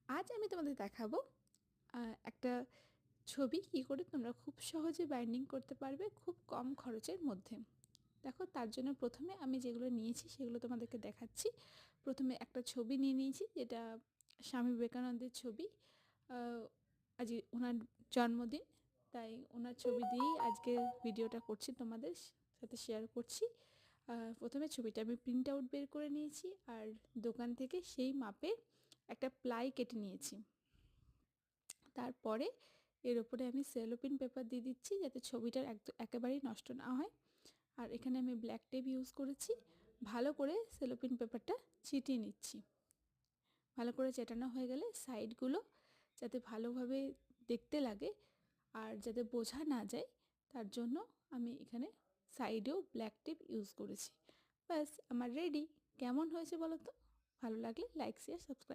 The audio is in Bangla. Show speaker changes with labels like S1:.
S1: আজ আমি তোমাদের দেখাবো একটা ছবি কী করে তোমরা খুব সহজে বাইন্ডিং করতে পারবে খুব কম খরচের মধ্যে। দেখো, তার জন্য প্রথমে আমি যেগুলো নিয়েছি সেগুলো তোমাদেরকে দেখাচ্ছি। প্রথমে একটা ছবি নিয়ে নিয়েছি, যেটা স্বামী বিবেকানন্দের ছবি। আজ ওনার জন্মদিন, তাই ওনার ছবি দিয়েই আজকে ভিডিওটা করছি, তোমাদের সাথে শেয়ার করছি। প্রথমে ছবিটা আমি প্রিন্ট আউট বের করে নিয়েছি, আর দোকান থেকে সেই মাপে একটা প্লাই কেটে নিয়েছি। তারপরে এর ওপরে আমি সেলোপিন পেপার দিয়ে দিচ্ছি, যাতে ছবিটার একেবারেই নষ্ট না হয়। আর এখানে আমি ব্ল্যাক টেপ ইউজ করেছি। ভালো করে সেলোপিন পেপারটা ছিটিয়ে নিচ্ছি। ভালো করে চেটানো হয়ে গেলে সাইডগুলো যাতে ভালোভাবে দেখতে লাগে আর যাতে বোঝা না যায়, তার জন্য আমি এখানে সাইডেও ব্ল্যাক টেপ ইউজ করেছি। ব্যাস, আমার রেডি। কেমন হয়েছে বলো তো? ভালো লাগলে লাইক, শেয়ার, সাবস্ক্রাইব।